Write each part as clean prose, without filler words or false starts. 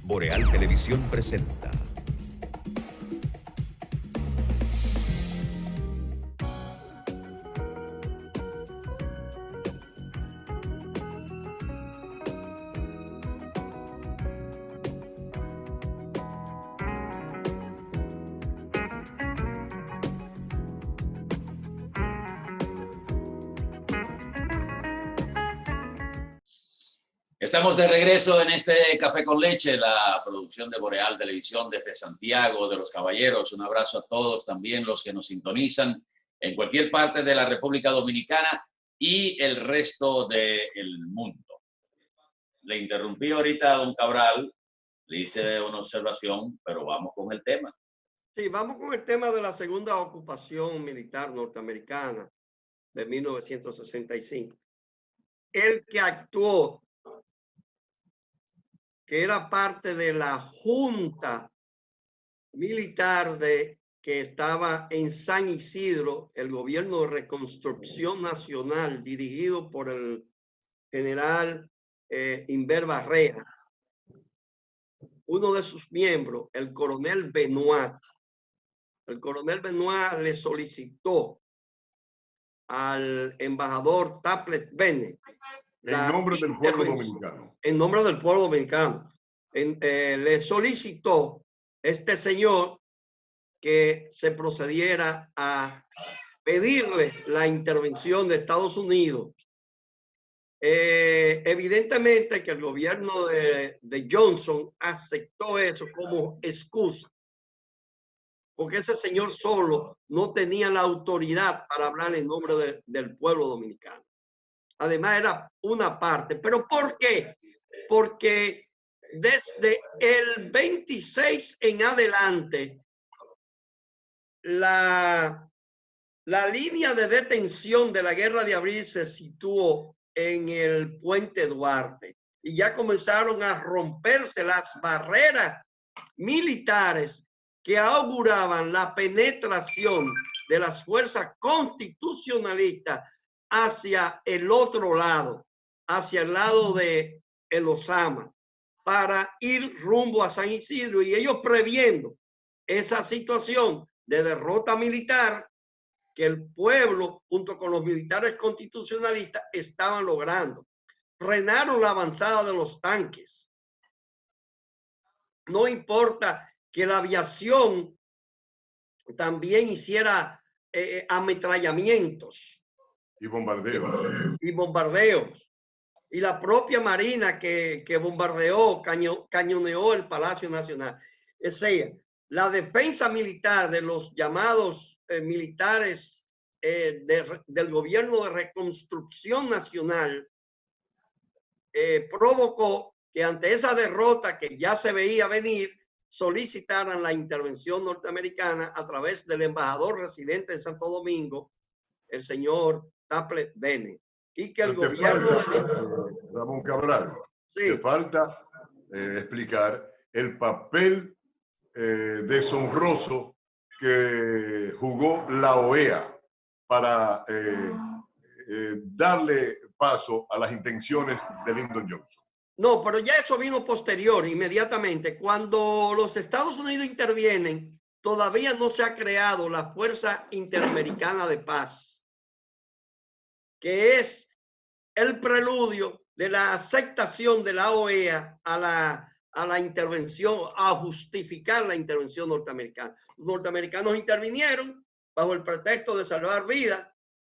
Boreal Televisión presenta. Estamos de regreso en este Café con Leche, la producción de Boreal Televisión desde Santiago de los Caballeros. Un abrazo a todos, también los que nos sintonizan en cualquier parte de la República Dominicana y el resto del mundo. Le interrumpí ahorita a don Cabral, le hice una observación, pero vamos con el tema. Sí, vamos con el tema de la segunda ocupación militar norteamericana de 1965. El que actuó, que era parte de la junta militar que estaba en San Isidro, el gobierno de reconstrucción nacional dirigido por el general Inver Barrera. Uno de sus miembros, el coronel Benoit. El coronel Benoit le solicitó al embajador Taplet Bennett en nombre del pueblo dominicano. En nombre del pueblo dominicano. Le solicitó este señor que se procediera a pedirle la intervención de Estados Unidos. Evidentemente que el gobierno de Johnson aceptó eso como excusa, porque ese señor solo no tenía la autoridad para hablar en nombre del pueblo dominicano. Además era una parte. ¿Pero por qué? Porque desde el 26 en adelante, la línea de detención de la Guerra de Abril se situó en el Puente Duarte y ya comenzaron a romperse las barreras militares que auguraban la penetración de las fuerzas constitucionalistas hacia el otro lado, hacia el lado de el Osama, para ir rumbo a San Isidro, y ellos previendo esa situación de derrota militar que el pueblo junto con los militares constitucionalistas estaban logrando. Frenaron la avanzada de los tanques. No importa que la aviación también hiciera ametrallamientos Y bombardeos. Y bombardeos. Y la propia Marina que bombardeó, cañoneó el Palacio Nacional. Es decir, la defensa militar de los llamados militares del gobierno de reconstrucción nacional provocó que ante esa derrota que ya se veía venir, solicitaran la intervención norteamericana a través del embajador residente en Santo Domingo, el señor Taplet Bennett, y que el gobierno Ramón Cabral, sí, te falta explicar el papel deshonroso que jugó la OEA para darle paso a las intenciones de Lyndon Johnson. No, pero ya eso vino posterior, inmediatamente. Cuando los Estados Unidos intervienen, todavía no se ha creado la Fuerza Interamericana de Paz, que es el preludio de la aceptación de la OEA a la intervención, a justificar la intervención norteamericana. Los norteamericanos intervinieron bajo el pretexto de salvar vidas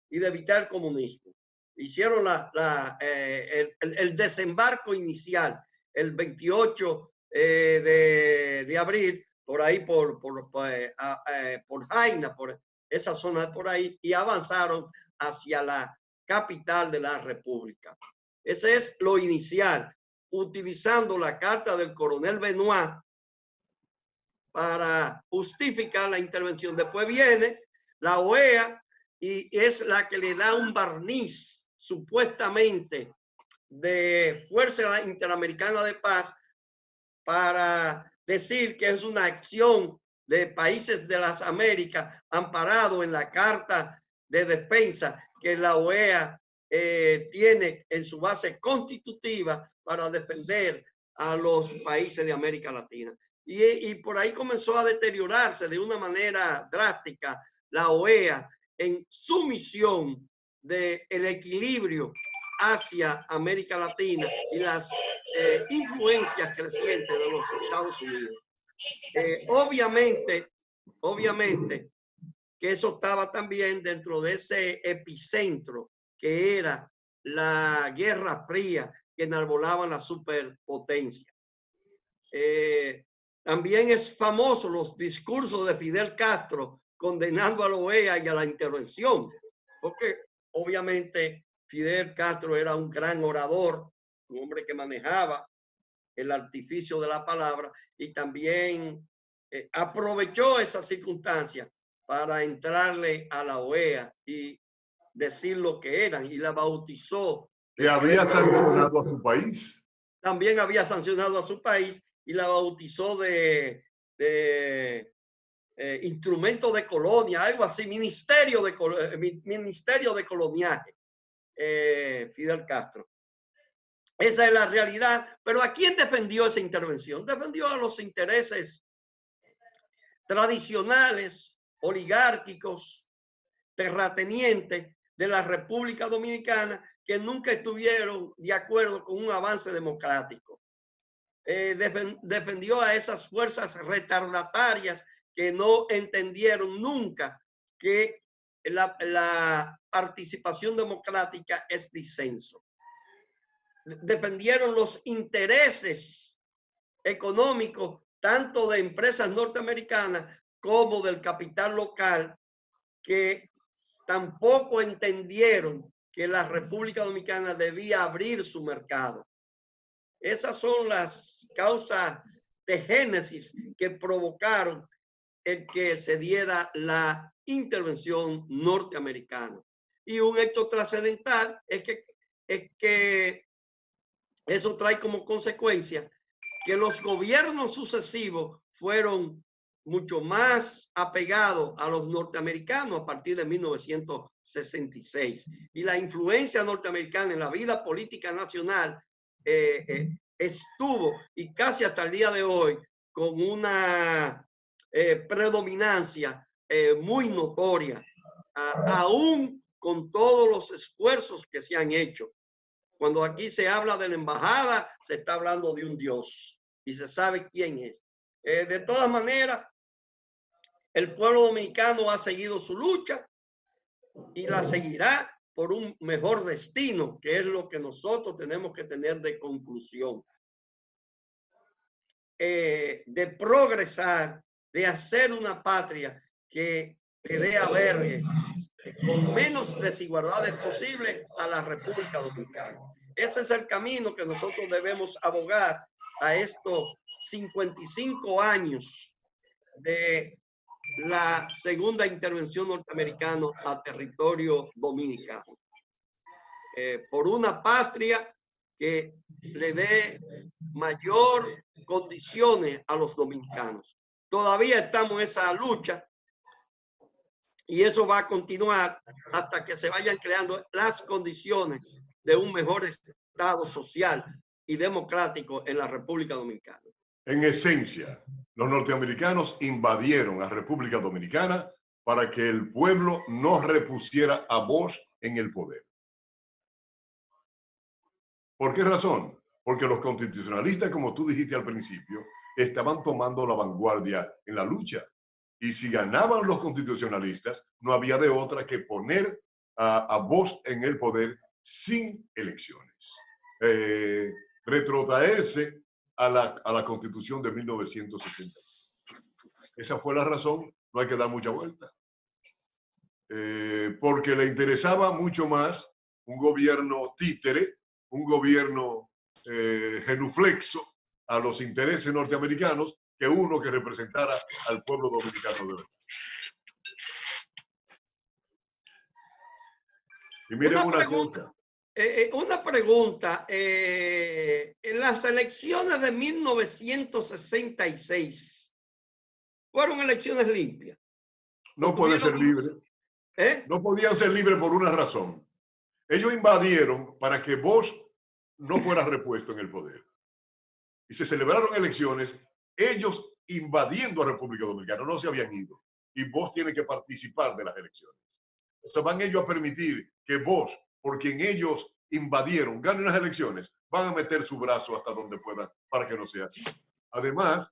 y de evitar el comunismo. Hicieron el desembarco inicial el 28 de abril, por ahí, por Jaina, por esa zona por ahí, y avanzaron hacia la capital de la República. Ese es lo inicial, utilizando la carta del coronel Benoit para justificar la intervención. Después viene la OEA y es la que le da un barniz supuestamente de Fuerza Interamericana de Paz para decir que es una acción de países de las Américas amparado en la Carta de Defensa que la OEA tiene en su base constitutiva para defender a los países de América Latina. Y por ahí comenzó a deteriorarse de una manera drástica la OEA en su misión del equilibrio hacia América Latina y las influencias crecientes de los Estados Unidos. Obviamente que eso estaba también dentro de ese epicentro que era la Guerra Fría que enarbolaban las superpotencias. También es famoso los discursos de Fidel Castro condenando a la OEA y a la intervención, porque obviamente Fidel Castro era un gran orador, un hombre que manejaba el artificio de la palabra y también aprovechó esa circunstancia para entrarle a la OEA y decir lo que eran, y la bautizó. Que había sancionado a su país. También había sancionado a su país y la bautizó de instrumento de colonia, algo así, ministerio de coloniaje, Fidel Castro. Esa es la realidad. Pero ¿a quién defendió esa intervención? Defendió a los intereses tradicionales, oligárquicos, terratenientes de la República Dominicana, que nunca estuvieron de acuerdo con un avance democrático. Defendió a esas fuerzas retardatarias que no entendieron nunca que la participación democrática es disenso. Defendieron los intereses económicos tanto de empresas norteamericanas como del capital local, que tampoco entendieron que la República Dominicana debía abrir su mercado. Esas son las causas de génesis que provocaron el que se diera la intervención norteamericana. Y un hecho trascendental es que eso trae como consecuencia que los gobiernos sucesivos fueron mucho más apegados a los norteamericanos a partir de 1966. Y la influencia norteamericana en la vida política nacional estuvo, y casi hasta el día de hoy, con una predominancia muy notoria, aún con todos los esfuerzos que se han hecho. Cuando aquí se habla de la embajada, se está hablando de un Dios y se sabe quién es. De todas maneras, el pueblo dominicano ha seguido su lucha y la seguirá por un mejor destino, que es lo que nosotros tenemos que tener de conclusión. De progresar, de hacer una patria que dé albergue con menos desigualdades posible a la República Dominicana. Ese es el camino que nosotros debemos abogar a estos 55 años de la segunda intervención norteamericana a territorio dominicano. Por una patria que le dé mayor condiciones a los dominicanos. Todavía estamos en esa lucha y eso va a continuar hasta que se vayan creando las condiciones de un mejor estado social y democrático en la República Dominicana. En esencia, los norteamericanos invadieron la República Dominicana para que el pueblo no repusiera a Bosch en el poder. ¿Por qué razón? Porque los constitucionalistas, como tú dijiste al principio, estaban tomando la vanguardia en la lucha. Y si ganaban los constitucionalistas, no había de otra que poner a Bosch en el poder sin elecciones. Retrotraerse a la Constitución de 1970. Esa fue la razón, no hay que dar mucha vuelta. Porque le interesaba mucho más un gobierno títere, un gobierno genuflexo a los intereses norteamericanos, que uno que representara al pueblo dominicano de verdad. Y miren una cosa. Una pregunta. En las elecciones de 1966, ¿fueron elecciones limpias? No puede ser libre. No podían ser libres por una razón. Ellos invadieron para que Bosch no fuera repuesto en el poder. y se celebraron elecciones, ellos invadiendo a República Dominicana, no se habían ido. Y vos tienes que participar de las elecciones. O sea, van ellos a permitir que vos, por quien ellos invadieron, ganen las elecciones, van a meter su brazo hasta donde puedan para que no sea así. Además,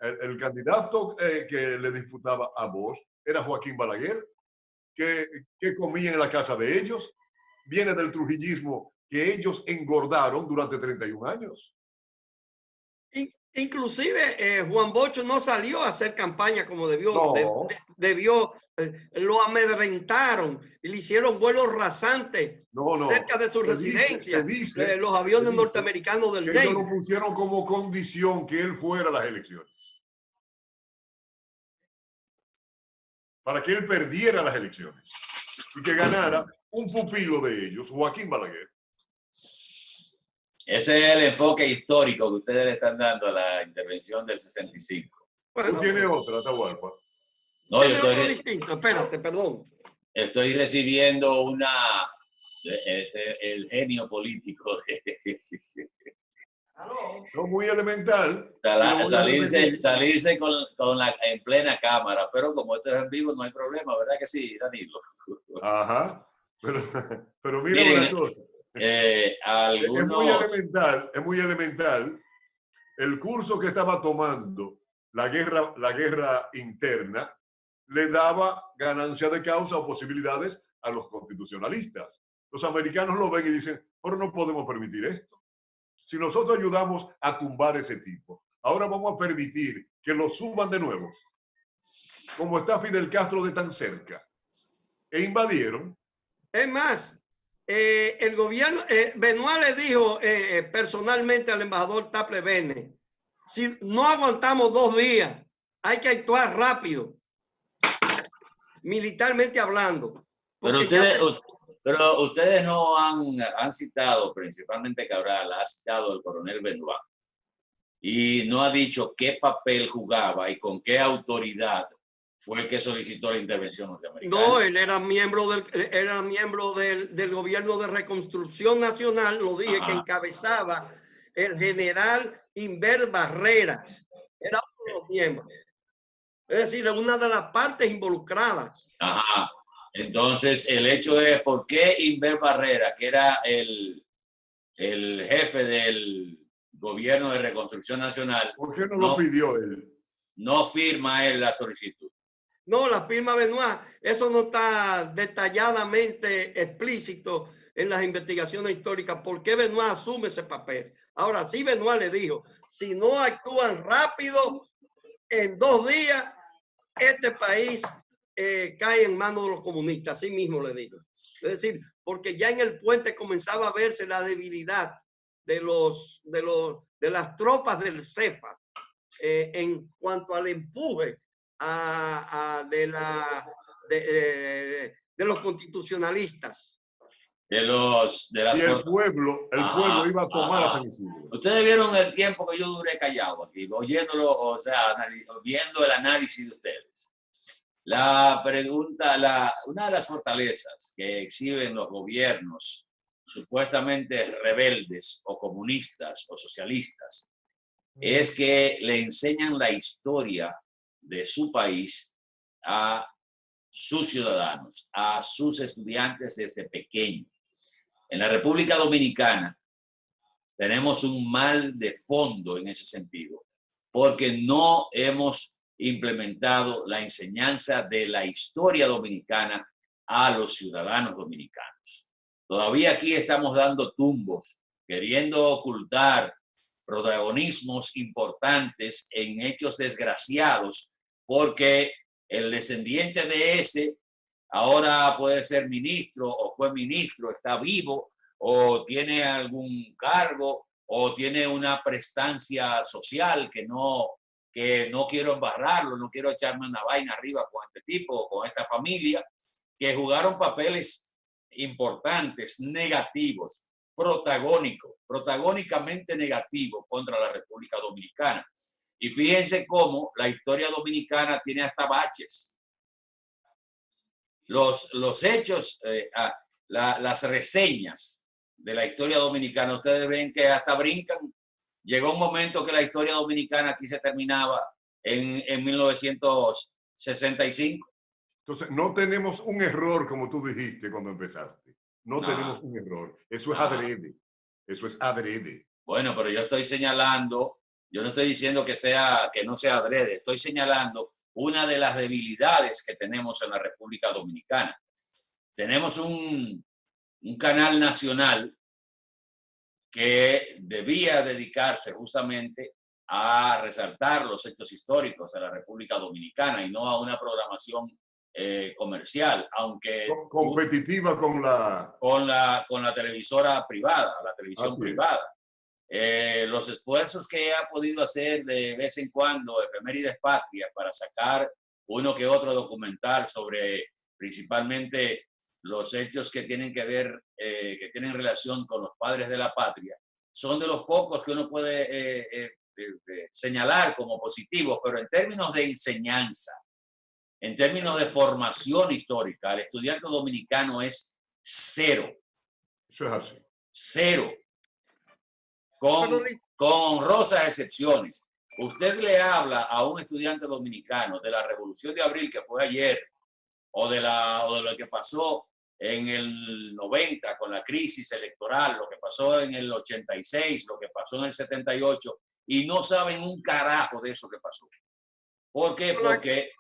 el candidato que le disputaba a vos era Joaquín Balaguer, que comía en la casa de ellos, viene del trujillismo que ellos engordaron durante 31 años. Inclusive Juan Bocho no salió a hacer campaña como debió. No. Lo amedrentaron y le hicieron vuelos rasantes cerca de su residencia. Los aviones norteamericanos del Navy. Ellos lo pusieron como condición que él fuera a las elecciones. Para que él perdiera las elecciones y que ganara un pupilo de ellos, Joaquín Balaguer. Ese es el enfoque histórico que ustedes le están dando a la intervención del 65. Bueno, tú tienes otra, Atahualpa. No, yo estoy distinto. Espérate, perdón. Estoy recibiendo el genio político. No, muy elemental. Salirse en plena cámara, pero como esto es en vivo no hay problema, ¿verdad que sí, Danilo? Ajá, pero mira una cosa. Es muy elemental el curso que estaba tomando la guerra interna le daba ganancia de causa o posibilidades a los constitucionalistas. Los americanos lo ven y dicen, pero no podemos permitir esto. Si nosotros ayudamos a tumbar ese tipo, ahora vamos a permitir que lo suban de nuevo, como está Fidel Castro de tan cerca, e invadieron. Es más, el gobierno, Benoit le dijo personalmente al embajador Taple Bene, si no aguantamos 2 días, hay que actuar rápido, militarmente hablando. Pero ustedes no han citado, principalmente Cabral, ha citado el coronel Benoit, y no ha dicho qué papel jugaba y con qué autoridad fue el que solicitó la intervención norteamericana. No, él era miembro del gobierno de reconstrucción nacional, lo dije, que encabezaba el general Inver Barreras. Era uno de los miembros. Es decir, una de las partes involucradas. Ajá. Entonces, el hecho es por qué Inver Barreras, que era el jefe del gobierno de reconstrucción nacional, ¿por qué no lo pidió él? No firma él la solicitud. No, la firma Benoit, eso no está detalladamente explícito en las investigaciones históricas. ¿Por qué Benoit asume ese papel? Ahora, sí, Benoit le dijo, si no actúan rápido, en 2 días, este país cae en manos de los comunistas. Así mismo le dijo. Es decir, porque ya en el puente comenzaba a verse la debilidad de las tropas del CEPA en cuanto al empuje de los constitucionalistas. Y el pueblo iba a tomar a San Isidro. Ustedes vieron el tiempo que yo duré callado aquí, oyéndolo, o sea, viendo el análisis de ustedes. La pregunta, una de las fortalezas que exhiben los gobiernos supuestamente rebeldes o comunistas o socialistas es que le enseñan la historia de su país a sus ciudadanos, a sus estudiantes desde pequeños. En la República Dominicana tenemos un mal de fondo en ese sentido, porque no hemos implementado la enseñanza de la historia dominicana a los ciudadanos dominicanos. Todavía aquí estamos dando tumbos, queriendo ocultar protagonismos importantes en hechos desgraciados, porque el descendiente de ese ahora puede ser ministro o fue ministro, está vivo o tiene algún cargo o tiene una prestancia social que no quiero embarrarlo, no quiero echarme una vaina arriba con este tipo, con esta familia, que jugaron papeles importantes, negativos, protagónicamente negativos contra la República Dominicana. Y fíjense cómo la historia dominicana tiene hasta baches. Los hechos, las reseñas de la historia dominicana, ustedes ven que hasta brincan llegó un momento que la historia dominicana aquí se terminaba en 1965. Entonces, no tenemos un error, como tú dijiste cuando empezaste. No tenemos un error. Eso es adrede. Eso es adrede. Bueno, pero yo estoy señalando, yo no estoy diciendo que no sea adrede, estoy señalando una de las debilidades que tenemos en la República Dominicana. Tenemos un canal nacional que debía dedicarse justamente a resaltar los hechos históricos de la República Dominicana y no a una programación comercial, aunque competitiva con la televisora privada, la televisión privada. Los esfuerzos que ha podido hacer de vez en cuando Efemérides Patria para sacar uno que otro documental sobre principalmente los hechos que tienen que ver, que tienen relación con los padres de la patria, son de los pocos que uno puede señalar como positivos, pero en términos de enseñanza, en términos de formación histórica, el estudiante dominicano es cero. Eso es así. Cero. Con honrosas excepciones. Usted le habla a un estudiante dominicano de la Revolución de Abril, que fue ayer, o de lo que pasó en el 90 con la crisis electoral, lo que pasó en el 86, lo que pasó en el 78, y no saben un carajo de eso que pasó. ¿Por qué? Porque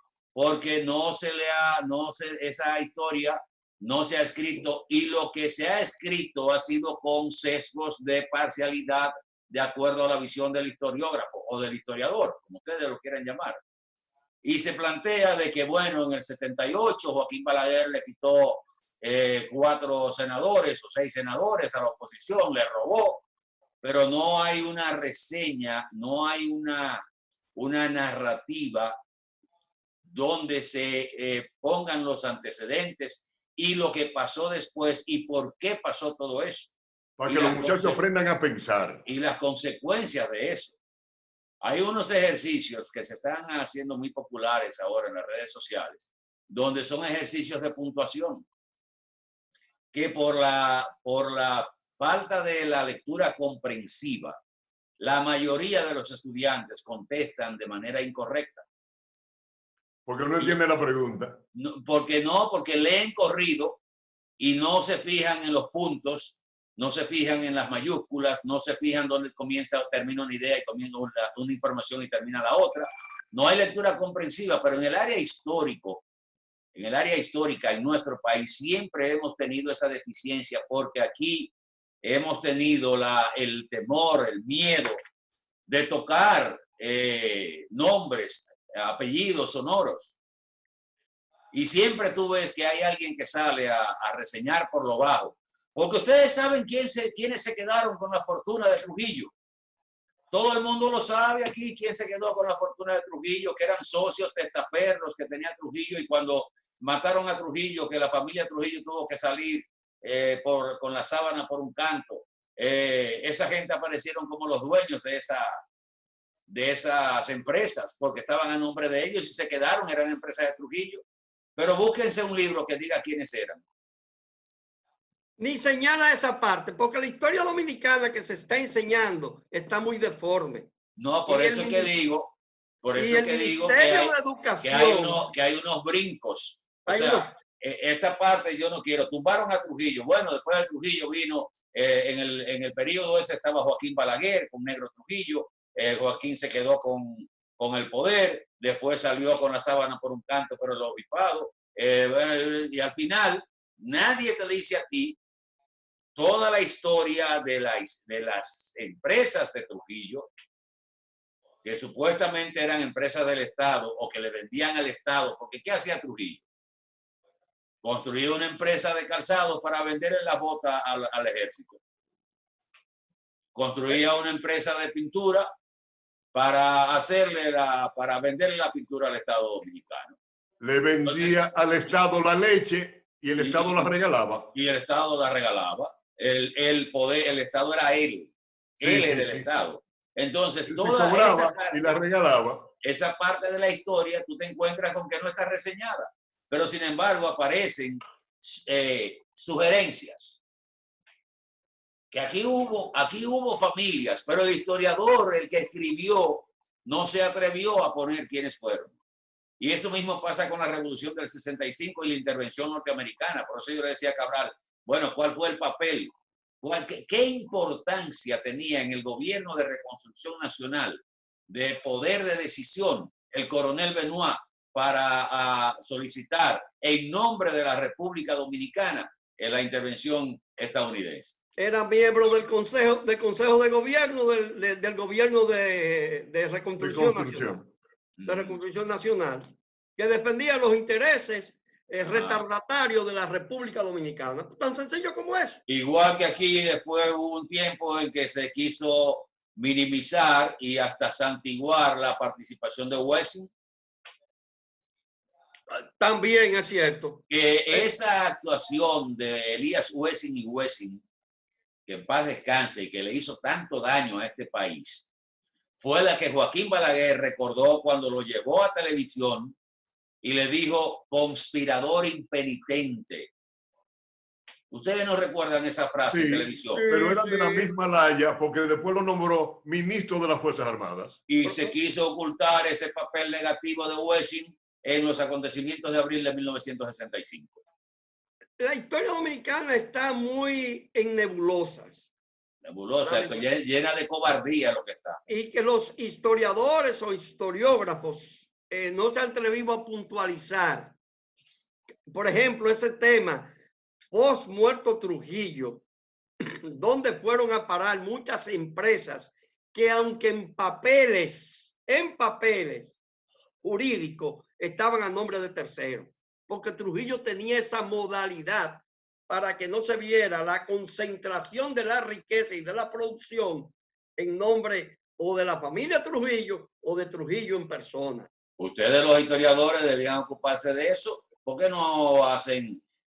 esa historia no se ha escrito, y lo que se ha escrito ha sido con sesgos de parcialidad de acuerdo a la visión del historiógrafo o del historiador, como ustedes lo quieran llamar. Y se plantea de que, bueno, en el 78 Joaquín Balaguer le quitó 4 senadores o 6 senadores a la oposición, le robó, pero no hay una reseña, no hay una narrativa donde se pongan los antecedentes y lo que pasó después y por qué pasó todo eso. Para que los muchachos aprendan a pensar. Y las consecuencias de eso. Hay unos ejercicios que se están haciendo muy populares ahora en las redes sociales, donde son ejercicios de puntuación, que por la falta de la lectura comprensiva, la mayoría de los estudiantes contestan de manera incorrecta. Porque no entienden la pregunta. Porque leen corrido y no se fijan en los puntos, no se fijan en las mayúsculas, no se fijan dónde comienza o termina una idea y comienza una información y termina la otra. No hay lectura comprensiva, pero en el área histórica en nuestro país siempre hemos tenido esa deficiencia, porque aquí hemos tenido el temor, el miedo de tocar nombres, apellidos sonoros. Y siempre tú ves que hay alguien que sale a reseñar por lo bajo. Porque ustedes saben quiénes se quedaron con la fortuna de Trujillo. Todo el mundo lo sabe aquí, quién se quedó con la fortuna de Trujillo, que eran socios testaferros que tenía Trujillo, y cuando mataron a Trujillo, que la familia Trujillo tuvo que salir con la sábana por un canto, esa gente aparecieron como los dueños de esas empresas, porque estaban a nombre de ellos y se quedaron, eran empresas de Trujillo. Pero búsquense un libro que diga quiénes eran. Ni señala esa parte, porque la historia dominicana que se está enseñando está muy deforme. No, por eso es que digo, que hay unos brincos. O sea, esta parte yo no quiero. Tumbaron a Trujillo. Bueno, después de Trujillo vino, en el periodo ese estaba Joaquín Balaguer con Negro Trujillo. Joaquín se quedó con el poder, después salió con la sábana por un canto, pero el obispado. Y al final, nadie te dice a ti toda la historia de las empresas de Trujillo, que supuestamente eran empresas del Estado o que le vendían al Estado, porque ¿qué hacía Trujillo? Construía una empresa de calzados para venderle las botas al ejército. Construía una empresa de pintura para venderle la pintura al Estado dominicano. Le vendía al Estado la leche y el Estado la regalaba. Y el Estado la regalaba. El poder, el Estado era él. Él era el Estado. Entonces, toda esa parte, y la regalaba. Esa parte de la historia, tú te encuentras con que no está reseñada. Pero, sin embargo, aparecen sugerencias que aquí hubo familias, pero el historiador, el que escribió, no se atrevió a poner quiénes fueron. Y eso mismo pasa con la Revolución del 65 y la intervención norteamericana. Por eso yo le decía a Cabral, bueno, ¿cuál fue el papel? ¿Qué importancia tenía en el gobierno de reconstrucción nacional, de poder de decisión, el coronel Benoit para solicitar en nombre de la República Dominicana la intervención estadounidense? Era miembro del Consejo de Gobierno del Gobierno de Reconstrucción Nacional. De Reconstrucción Nacional, que defendía los intereses retardatarios de la República Dominicana. Tan sencillo como eso. Igual que aquí después hubo un tiempo en que se quiso minimizar y hasta santiguar la participación de Wessing. También es cierto. Que esa actuación de Elías Wessing y Wessing, que en paz descanse y que le hizo tanto daño a este país, fue la que Joaquín Balaguer recordó cuando lo llevó a televisión y le dijo conspirador impenitente. Ustedes no recuerdan esa frase en televisión. Pero era de la misma laya porque después lo nombró ministro de las Fuerzas Armadas. Y se quiso ocultar ese papel negativo de Wessing en los acontecimientos de abril de 1965. La historia dominicana está muy en nebulosas. Nebulosa, llena de cobardía lo que está. Y que los historiadores o historiógrafos no se han atrevido a puntualizar. Por ejemplo, ese tema, post muerto Trujillo, donde fueron a parar muchas empresas que aunque en papeles jurídicos estaban a nombre de terceros, porque Trujillo tenía esa modalidad para que no se viera la concentración de la riqueza y de la producción en nombre o de la familia Trujillo o de Trujillo en persona. Ustedes los historiadores deberían ocuparse de eso. ¿Por qué no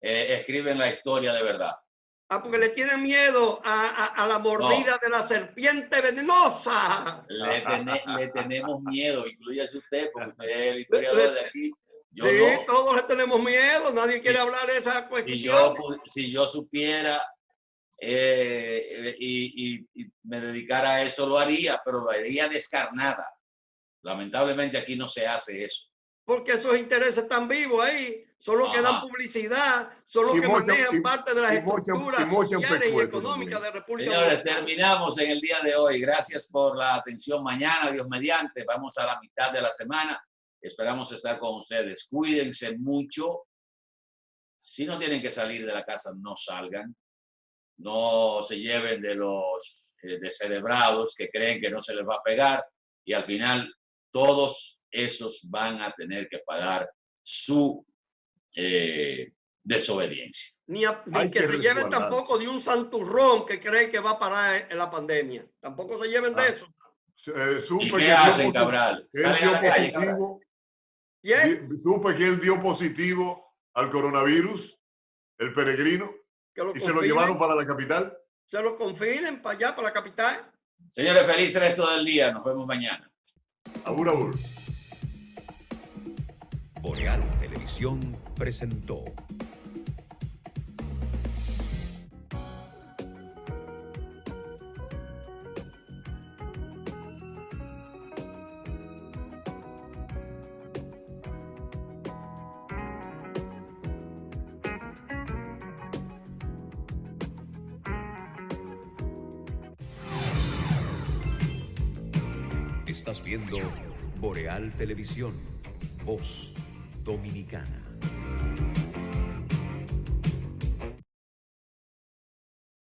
escriben la historia de verdad? Porque le tienen miedo a la mordida de la serpiente venenosa. Le tenemos miedo, incluyase usted, porque usted es el historiador de aquí. Yo sí, no. Todos le tenemos miedo, nadie quiere hablar de esa cuestión. Si yo supiera y me dedicara a eso, lo haría, pero lo haría descarnada. Lamentablemente aquí no se hace eso. Porque esos intereses están vivos ahí, son los que dan publicidad, son los que manejan parte de las estructuras sociales y económicas de República Dominicana. Señores, terminamos en el día de hoy. Gracias por la atención. Mañana, Dios mediante, vamos a la mitad de la semana. Esperamos estar con ustedes. Cuídense mucho. Si no tienen que salir de la casa, no salgan. No se lleven de los descerebrados que creen que no se les va a pegar. Y al final, todos esos van a tener que pagar su desobediencia. Ni que se lleven tampoco de un santurrón que creen que va a parar en la pandemia. Tampoco se lleven de eso. ¿Y qué hacen, Cabral? Supe que él dio positivo al coronavirus, el peregrino, y se lo llevaron para la capital. Se lo confinen para allá, para la capital. Señores, feliz resto del día. Nos vemos mañana. Abur, abur. Boreal Televisión presentó Estás viendo Boreal Televisión, voz dominicana.